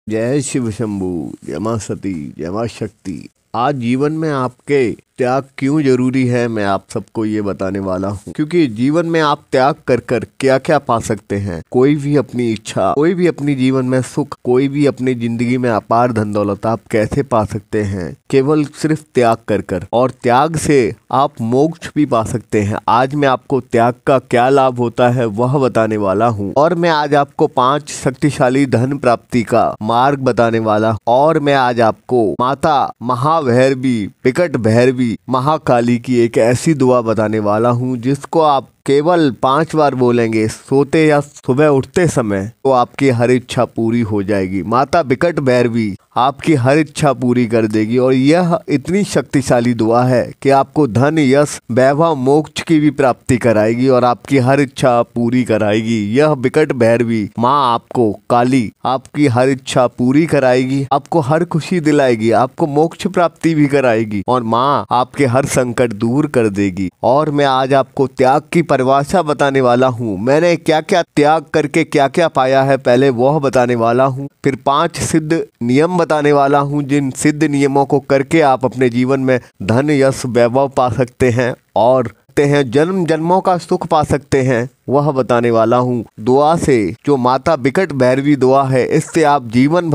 जय शिव शंभू, जय मां सती, जय मां शक्ति। आज जीवन में आपके त्याग क्यों जरूरी है, मैं आप सबको ये बताने वाला हूँ। क्योंकि जीवन में आप त्याग कर कर क्या क्या पा सकते हैं। कोई भी अपनी इच्छा, कोई भी अपनी जीवन में सुख, कोई भी अपनी जिंदगी में अपार धन दौलत आप कैसे पा सकते हैं, केवल सिर्फ त्याग कर कर। और त्याग से आप मोक्ष भी पा सकते हैं। आज मैं आपको त्याग का क्या लाभ होता है वह बताने वाला हूँ। और मैं आज आपको 5 शक्तिशाली धन प्राप्ति का मार्ग बताने वाला हूँ। और मैं आज आपको माता महाभैरवी, विकट भैरवी, महाकाली की एक ऐसी दुआ बताने वाला हूँ जिसको आप केवल 5 बार बोलेंगे सोते या सुबह उठते समय, तो आपकी हर इच्छा पूरी हो जाएगी। माता विकट भैरवी आपकी हर इच्छा पूरी कर देगी। और यह इतनी शक्तिशाली दुआ है कि आपको धन, यश, वैभव, मोक्ष की भी प्राप्ति कराएगी और आपकी हर इच्छा पूरी कराएगी। यह विकट भैरवी माँ आपको काली आपकी हर इच्छा पूरी कराएगी, आपको हर खुशी दिलाएगी, आपको मोक्ष प्राप्ति भी कराएगी और माँ आपके हर संकट दूर कर देगी। और मैं आज आपको त्याग की परिभाषा बताने वाला हूँ। मैंने क्या क्या त्याग करके क्या क्या पाया है, पहले वह बताने वाला हूँ। फिर 5 सिद्ध नियम बताने वाला हूँ, जिन सिद्ध नियमों को करके आप अपने जीवन में धन, यश, वैभव पा सकते हैं और जन्म जन्मों का सुख पा सकते हैं, वह बताने वाला हूँ। दुआ से, जो माता विकट भैरवी दुआ है, इससे आप जीवन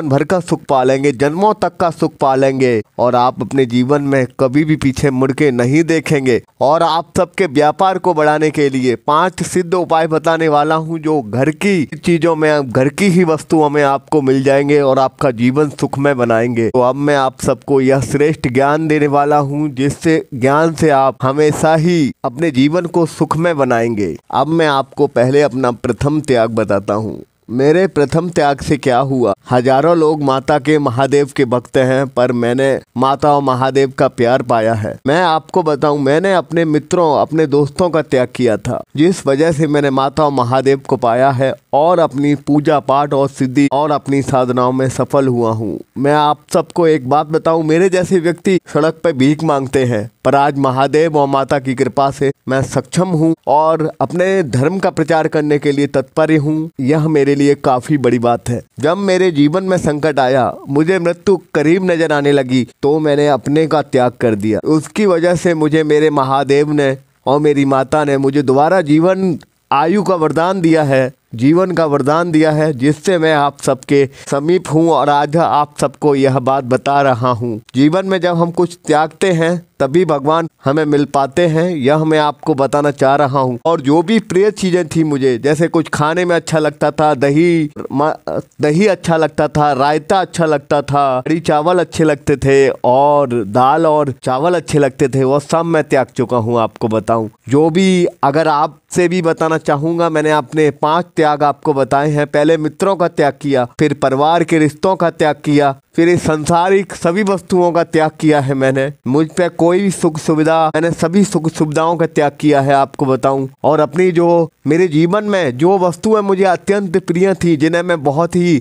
भर का सुख पालेंगे, जन्मों तक का सुख पालेंगे और आप अपने जीवन में कभी भी पीछे मुड़ के नहीं देखेंगे। और आप सबके व्यापार को बढ़ाने के लिए 5 सिद्ध उपाय बताने वाला हूँ, जो घर की चीजों में, घर की ही वस्तुओं में आपको मिल जाएंगे और आपका जीवन सुखमय बनाएंगे। तो अब मैं आप सबको यह श्रेष्ठ ज्ञान देने वाला हूँ, जिससे ज्ञान से आप हमेशा ही अपने जीवन को सुखमय बनाएंगे। अब मैं आपको पहले अपना प्रथम त्याग बताता हूँ। मेरे प्रथम त्याग से क्या हुआ। हजारों लोग माता के, महादेव के भक्त हैं, पर मैंने माता और महादेव का प्यार पाया है। मैं आपको बताऊं, मैंने अपने मित्रों, अपने दोस्तों का त्याग किया था, जिस वजह से मैंने माता और महादेव को पाया है और अपनी पूजा पाठ और सिद्धि और अपनी साधनाओं में सफल हुआ हूँ। मैं आप सबको एक बात बताऊं, मेरे जैसे व्यक्ति सड़क पर भीख मांगते हैं, पर आज महादेव और माता की कृपा से मैं सक्षम हूँ और अपने धर्म का प्रचार करने के लिए तत्पर हूँ। यह मेरे लिए काफी बड़ी बात है। जब मेरे जीवन में संकट आया, मुझे मृत्यु करीब नजर आने लगी, तो मैंने अपने का त्याग कर दिया। उसकी वजह से मुझे मेरे महादेव ने और मेरी माता ने मुझे दोबारा जीवन, आयु का वरदान दिया है, जीवन का वरदान दिया है, जिससे मैं आप सबके समीप हूँ और आज आप सबको यह बात बता रहा हूँ। जीवन में जब हम कुछ त्यागते हैं तभी भगवान हमें मिल पाते हैं, यह मैं आपको बताना चाह रहा हूँ। और जो भी प्रिय चीजें थी मुझे, जैसे कुछ खाने में अच्छा लगता था, दही अच्छा लगता था, रायता अच्छा लगता था, कढ़ी चावल अच्छे लगते थे और दाल और चावल अच्छे लगते थे, वह सब मैं त्याग चुका हूँ। आपको बताऊं, जो भी, अगर आपसे भी बताना चाहूंगा, मैंने अपने 5 त्याग आपको बताए हैं। पहले मित्रों का त्याग किया, फिर परिवार के रिश्तों का त्याग किया, फिर इस संसारिक सभी वस्तुओं का त्याग किया है मैंने। मुझ पे कोई भी सुख सुविधा, मैंने सभी सुख सुविधाओं का त्याग किया है, आपको बताऊं। और अपनी जो मेरे जीवन में जो वस्तुएं मुझे अत्यंत प्रिय थी, जिन्हें मैं बहुत ही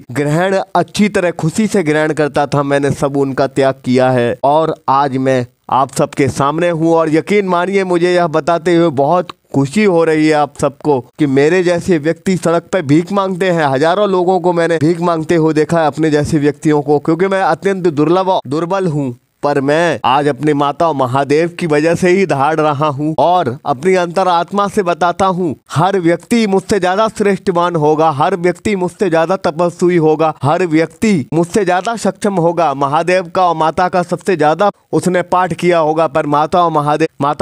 अच्छी तरह खुशी से ग्रहण करता था, मैंने सब उनका त्याग किया है। और आज मैं आप सबके सामने हूँ और यकीन मानिए, मुझे यह बताते हुए बहुत खुशी हो रही है आप सबको कि मेरे जैसे व्यक्ति सड़क पर भीख मांगते हैं। हजारों लोगों को मैंने भीख मांगते हुए देखा है, अपने जैसे व्यक्तियों को, क्योंकि मैं अत्यंत दुर्बल हूँ। पर मैं आज अपने माता और महादेव की वजह से ही दहाड़ रहा हूँ और अपनी अंतरात्मा से बताता हूँ, हर व्यक्ति मुझसे ज्यादा श्रेष्ठवान होगा, हर व्यक्ति मुझसे ज्यादा तपस्वी होगा, हर व्यक्ति मुझसे ज्यादा सक्षम होगा। महादेव का और माता का सबसे ज्यादा उसने पाठ किया होगा, पर माता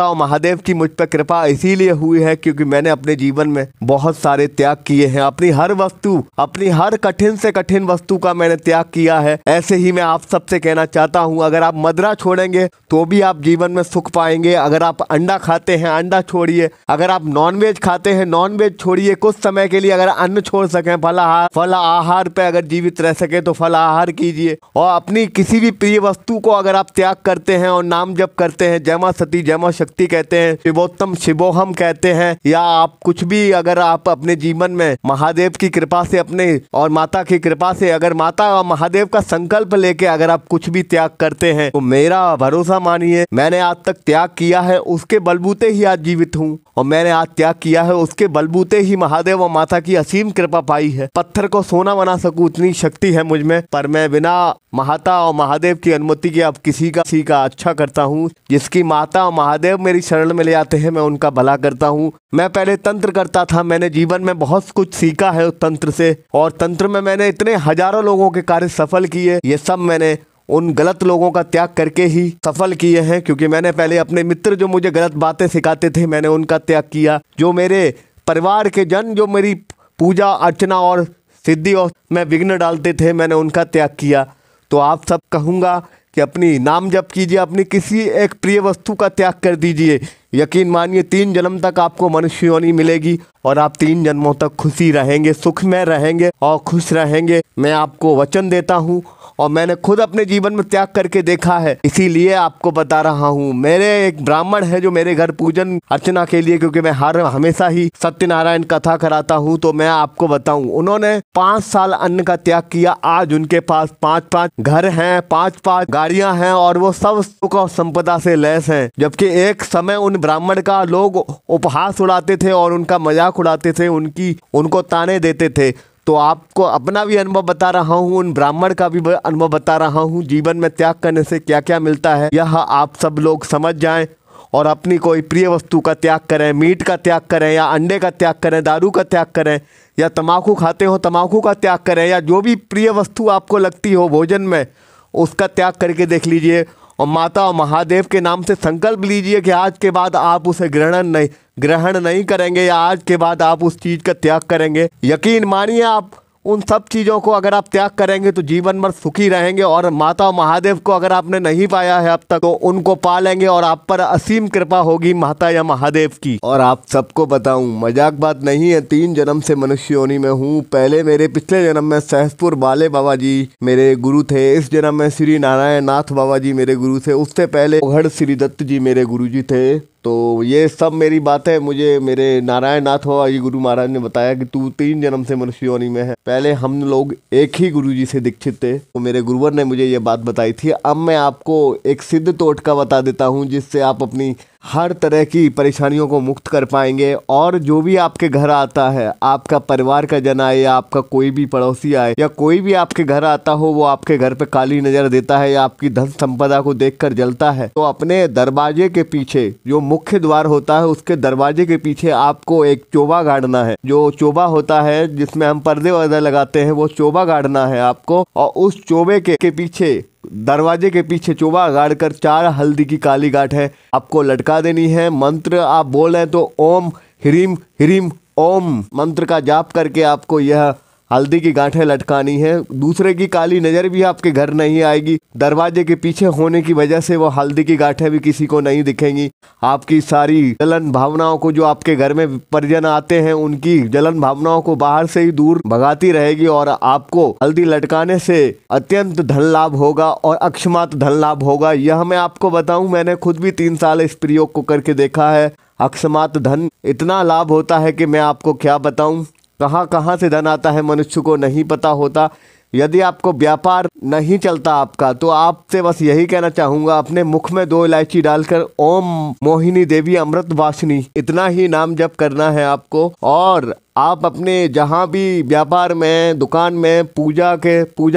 और महादेव की मुझ पर कृपा इसीलिए हुई है क्योंकि मैंने अपने जीवन में बहुत सारे त्याग किए हैं। अपनी हर वस्तु, अपनी हर कठिन से कठिन वस्तु का मैंने त्याग किया है। ऐसे ही मैं आप सबसे कहना चाहता हूँ, अगर आप मदिरा छोड़ेंगे तो भी आप जीवन में सुख पाएंगे। अगर आप अंडा खाते हैं, अंडा छोड़िए। अगर आप नॉनवेज खाते हैं, नॉनवेज छोड़िए कुछ समय के लिए। अगर अन्न छोड़ सकें, फल आहार पे अगर जीवित रह सके तो फल आहार कीजिए। और अपनी किसी भी प्रिय वस्तु को अगर आप त्याग करते हैं और नाम जप करते हैं, जय मां सती, जय मां शक्ति कहते हैं, शिवोत्तम शिवोहम कहते हैं, या आप कुछ भी, अगर आप अपने जीवन में महादेव की कृपा से, अपने और माता की कृपा से, अगर माता और महादेव का संकल्प लेके अगर आप कुछ भी त्याग करते हैं, तो मेरा भरोसा मानिए, मैंने आज तक त्याग किया है, उसके बलबूते ही आज जीवित हूँ। और मैंने आज त्याग किया है, उसके बलबूते ही महादेव और माता की असीम कृपा पाई है। पत्थर को सोना बना सकूं उतनी शक्ति है मुझ में, पर मैं बिना माता और महादेव की अनुमति के अब किसी का अच्छा करता हूँ। जिसकी माता और महादेव मेरी शरण में ले आते हैं, मैं उनका भला करता हूँ। मैं पहले तंत्र करता था, मैंने जीवन में बहुत कुछ सीखा है उस तंत्र से, और तंत्र में मैंने इतने हजारों लोगों के कार्य सफल किए। ये सब मैंने उन गलत लोगों का त्याग करके ही सफल किए हैं, क्योंकि मैंने पहले अपने मित्र जो मुझे गलत बातें सिखाते थे, मैंने उनका त्याग किया। जो मेरे परिवार के जन जो मेरी पूजा अर्चना और सिद्धि और में विघ्न डालते थे, मैंने उनका त्याग किया। तो आप सब कहूँगा कि अपनी नाम जप कीजिए, अपनी किसी एक प्रिय वस्तु का त्याग कर दीजिए। यकीन मानिए 3 जन्म तक आपको मनुष्य योनि मिलेगी और आप 3 जन्मों तक खुशी रहेंगे, सुख में रहेंगे और खुश रहेंगे। मैं आपको वचन देता हूँ और मैंने खुद अपने जीवन में त्याग करके देखा है, इसीलिए आपको बता रहा हूँ। मेरे एक ब्राह्मण है जो मेरे घर पूजन अर्चना के लिए, क्योंकि मैं हमेशा ही सत्यनारायण कथा कराता हूँ, तो मैं आपको बताऊँ, उन्होंने 5 साल अन्न का त्याग किया। आज उनके पास 5-5 घर हैं, 5-5 गाड़ियां हैं और वो सब सुख और संपदा से लैस हैं। जबकि एक समय उन ब्राह्मण का लोग उपहास उड़ाते थे और उनका मजाक उड़ाते थे, उनको ताने देते थे। तो आपको अपना भी अनुभव बता रहा हूँ, उन ब्राह्मण का भी अनुभव बता रहा हूँ। जीवन में त्याग करने से क्या क्या मिलता है, यह आप सब लोग समझ जाएं और अपनी कोई प्रिय वस्तु का त्याग करें। मीट का त्याग करें या अंडे का त्याग करें, दारू का त्याग करें या तम्बाकू खाते हो तम्बाकू का त्याग करें, या जो भी प्रिय वस्तु आपको लगती हो भोजन में, उसका त्याग करके देख लीजिए। और माता और महादेव के नाम से संकल्प लीजिए कि आज के बाद आप उसे ग्रहण नहीं करेंगे, या आज के बाद आप उस चीज़ का त्याग करेंगे। यकीन मानिए आप उन सब चीज़ों को अगर आप त्याग करेंगे तो जीवन भर सुखी रहेंगे। और माता और महादेव को अगर आपने नहीं पाया है अब तक, तो उनको पा लेंगे और आप पर असीम कृपा होगी माता या महादेव की। और आप सबको बताऊं, मजाक बात नहीं है, 3 जन्म से मनुष्य योनि में हूँ। पहले मेरे पिछले जन्म में सहसपुर बाले बाबा जी मेरे गुरु थे, इस जन्म में श्री नारायण नाथ बाबा जी मेरे गुरु थे, उससे पहले ओघड़ श्री दत्त जी मेरे गुरु जी थे। तो ये सब मेरी बातें मुझे मेरे नारायण नाथ बाबा जी गुरु महाराज ने बताया कि तू 3 जन्म से मनुष्य योनि में है। पहले हम लोग एक ही गुरु जी से दीक्षित थे, तो मेरे गुरुवर ने मुझे ये बात बताई थी। अब मैं आपको एक सिद्ध टोटका बता देता हूँ, जिससे आप अपनी हर तरह की परेशानियों को मुक्त कर पाएंगे। और जो भी आपके घर आता है, आपका परिवार का जन आए या आपका कोई भी पड़ोसी आए या कोई भी आपके घर आता हो, वो आपके घर पे काली नजर देता है या आपकी धन संपदा को देखकर जलता है, तो अपने दरवाजे के पीछे जो मुख्य द्वार होता है, उसके दरवाजे के पीछे आपको एक चोबा गाड़ना है। जो चोबा होता है जिसमें हम पर्दे वर्दे लगाते हैं, वो चोबा गाड़ना है आपको। और उस चोबे के पीछे, दरवाजे के पीछे चोबा गाड़ कर 4 हल्दी की काली गांठ है आपको लटका देनी है। मंत्र आप बोल रहे हैं तो ओम ह्रीम ह्रीम ओम मंत्र का जाप करके आपको यह हल्दी की गांठें लटकानी है। दूसरे की काली नज़र भी आपके घर नहीं आएगी। दरवाजे के पीछे होने की वजह से वो हल्दी की गांठें भी किसी को नहीं दिखेंगी। आपकी सारी जलन भावनाओं को, जो आपके घर में परिजन आते हैं, उनकी जलन भावनाओं को बाहर से ही दूर भगाती रहेगी। और आपको हल्दी लटकाने से अत्यंत धन लाभ होगा और अक्षमात धन लाभ होगा। यह मैं आपको बताऊं, मैंने खुद भी 3 साल इस प्रयोग को करके देखा है। अक्षमात धन इतना लाभ होता है कि मैं आपको क्या बताऊं। कहाँ से धन आता है मनुष्य को नहीं पता होता। यदि आपको व्यापार नहीं चलता आपका, तो आपसे बस यही कहना चाहूँगा, अपने मुख में 2 इलायची डालकर ओम मोहिनी देवी अमृत वासिनी इतना ही नाम जप करना है आपको। और आप अपने जहाँ भी व्यापार में, दुकान में पूजा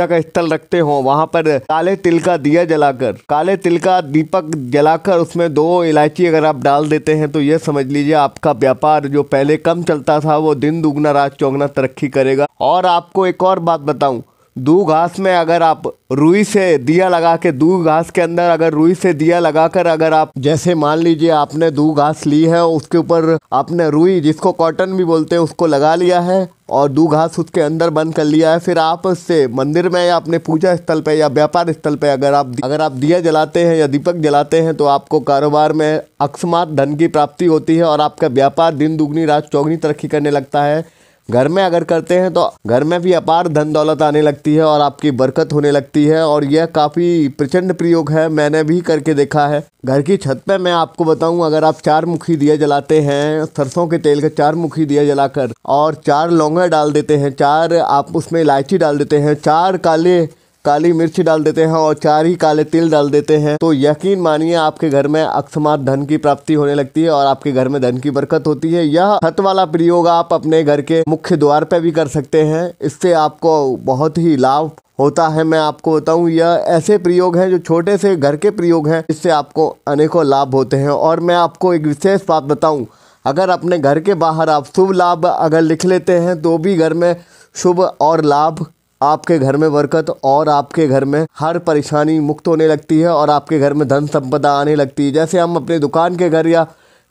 का स्थल रखते हो, वहाँ पर काले तिल का दिया जलाकर, काले तिल का दीपक जलाकर उसमें 2 इलायची अगर आप डाल देते हैं, तो ये समझ लीजिए आपका व्यापार जो पहले कम चलता था, वो दिन दुगना रात चौगुना तरक्की करेगा। और आपको एक और बात बताऊं, दूध घास में अगर आप रुई से दिया लगा के, दूध घास के अंदर अगर रुई से दिया लगाकर, अगर आप जैसे मान लीजिए आपने दूध घास ली है, उसके ऊपर आपने रुई, जिसको कॉटन भी बोलते हैं, उसको लगा लिया है और दूध घास उसके अंदर बंद कर लिया है। फिर आप उससे मंदिर में या अपने पूजा स्थल पे या व्यापार स्थल पे अगर आप दिया जलाते हैं या दीपक जलाते हैं, तो आपको कारोबार में अकस्मात धन की प्राप्ति होती है और आपका व्यापार दिन दुगनी रात चौगनी तरक्की करने लगता है। घर में अगर करते हैं तो घर में भी अपार धन दौलत आने लगती है और आपकी बरकत होने लगती है। और यह काफ़ी प्रचंड प्रयोग है, मैंने भी करके देखा है। घर की छत पे मैं आपको बताऊं, अगर आप 4 मुखी दिया जलाते हैं, सरसों के तेल का 4 मुखी दिया जलाकर और 4 लौंगे डाल देते हैं, 4 आप उसमें इलायची डाल देते हैं, 4 काले काली मिर्च डाल देते हैं और 4 ही काले तिल डाल देते हैं, तो यकीन मानिए आपके घर में अकस्मात धन की प्राप्ति होने लगती है और आपके घर में धन की बरकत होती है। यह छत वाला प्रयोग आप अपने घर के मुख्य द्वार पे भी कर सकते हैं, इससे आपको बहुत ही लाभ होता है। मैं आपको बताऊं, यह ऐसे प्रयोग हैं जो छोटे से घर के प्रयोग हैं, इससे आपको अनेकों लाभ होते हैं। और मैं आपको एक विशेष बात बताऊं, अगर अपने घर के बाहर आप शुभ लाभ अगर लिख लेते हैं तो भी घर में शुभ और लाभ, आपके घर में बरकत और आपके घर में हर परेशानी मुक्त होने लगती है और आपके घर में धन संपदा आने लगती है। जैसे हम अपने दुकान के घर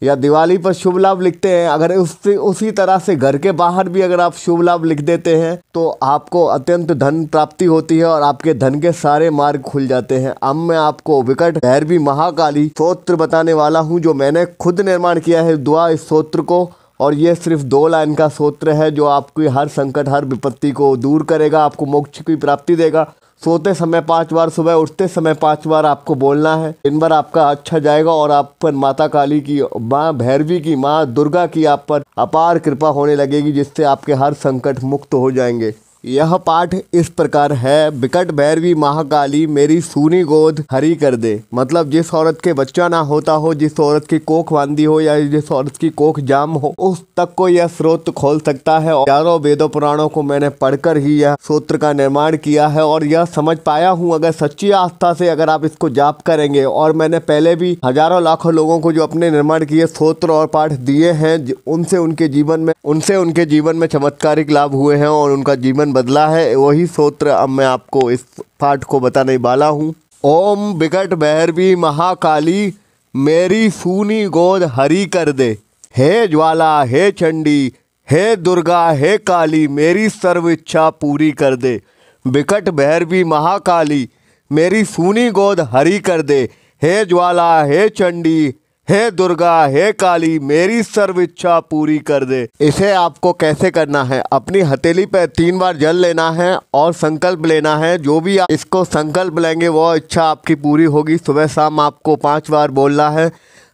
या दिवाली पर शुभ लाभ लिखते हैं, अगर उसी तरह से घर के बाहर भी अगर आप शुभ लाभ लिख देते हैं तो आपको अत्यंत धन प्राप्ति होती है और आपके धन के सारे मार्ग खुल जाते हैं। अब मैं आपको विकट भैरवी महाकाली स्तोत्र बताने वाला हूं, जो मैंने खुद निर्माण किया है दुआ इस स्तोत्र को। और ये सिर्फ 2 लाइन का स्तोत्र है जो आपकी हर संकट, हर विपत्ति को दूर करेगा, आपको मोक्ष की प्राप्ति देगा। सोते समय 5 बार, सुबह उठते समय 5 बार आपको बोलना है। दिन भर आपका अच्छा जाएगा और आप पर माता काली की, माँ भैरवी की, माँ दुर्गा की आप पर अपार कृपा होने लगेगी, जिससे आपके हर संकट मुक्त हो जाएंगे। यह पाठ इस प्रकार है, विकट भैरवी महाकाली मेरी सूनी गोद हरी कर दे। मतलब जिस औरत के बच्चा ना होता हो, जिस औरत की कोख बांधी हो या जिस औरत की कोख जाम हो, उस तक को यह स्रोत खोल सकता है। और चारों वेदों पुराणों को मैंने पढ़कर ही यह सूत्र का निर्माण किया है और यह समझ पाया हूँ, अगर सच्ची आस्था से अगर आप इसको जाप करेंगे, और मैंने पहले भी हजारों लाखों लोगों को जो अपने निर्माण किए सूत्र और पाठ दिए हैं, उनसे उनके जीवन में चमत्कारिक लाभ हुए हैं और उनका जीवन बदला है। वही सूत्र अब मैं आपको इस पाठ को बताने वाला हूँ। ओम विकट भैरवी महाकाली मेरी सूनी गोद हरी कर दे। हे ज्वाला, हे चंडी, हे दुर्गा, हे काली मेरी सर्व इच्छा पूरी कर दे। विकट भैरवी महाकाली मेरी सूनी गोद हरी कर दे। हे ज्वाला, हे चंडी, हे दुर्गा, हे काली मेरी सर्व इच्छा पूरी कर दे। इसे आपको कैसे करना है, अपनी हथेली पे 3 बार जल लेना है और संकल्प लेना है। जो भी आप इसको संकल्प लेंगे वो इच्छा आपकी पूरी होगी। सुबह शाम आपको 5 बार बोलना है,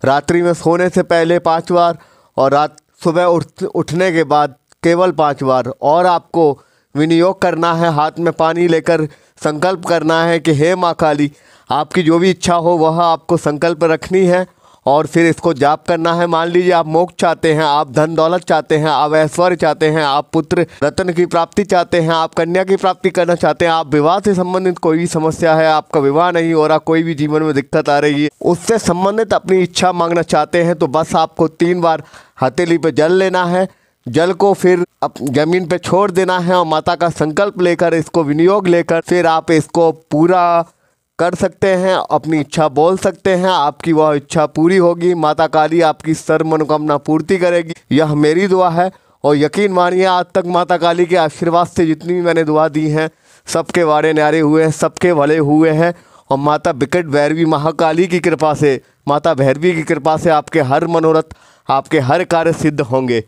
रात्रि में सोने से पहले 5 बार और सुबह उठने के बाद केवल 5 बार। और आपको विनियोग करना है, हाथ में पानी लेकर संकल्प करना है कि हे माँ काली, आपकी जो भी इच्छा हो वह आपको संकल्प रखनी है और फिर इसको जाप करना है। मान लीजिए आप मोक्ष चाहते हैं, आप धन दौलत चाहते हैं, आप ऐश्वर्य चाहते हैं, आप पुत्र रत्न की प्राप्ति चाहते हैं, आप कन्या की प्राप्ति करना चाहते हैं, आप विवाह से संबंधित कोई भी समस्या है, आपका विवाह नहीं हो रहा, कोई भी जीवन में दिक्कत आ रही है, उससे संबंधित अपनी इच्छा मांगना चाहते हैं, तो बस आपको 3 बार हथेली पे जल लेना है। जल को फिर जमीन पे छोड़ देना है और माता का संकल्प लेकर, इसको विनियोग लेकर फिर आप इसको पूरा कर सकते हैं, अपनी इच्छा बोल सकते हैं, आपकी वह इच्छा पूरी होगी। माता काली आपकी सर्व मनोकामना पूर्ति करेगी। यह मेरी दुआ है और यकीन मानिए आज तक माता काली के आशीर्वाद से जितनी भी मैंने दुआ दी हैं सबके वाड़े न्यारे हुए हैं, सबके भले हुए हैं। और माता विकट भैरवी महाकाली की कृपा से, माता भैरवी की कृपा से आपके हर मनोरथ, आपके हर कार्य सिद्ध होंगे।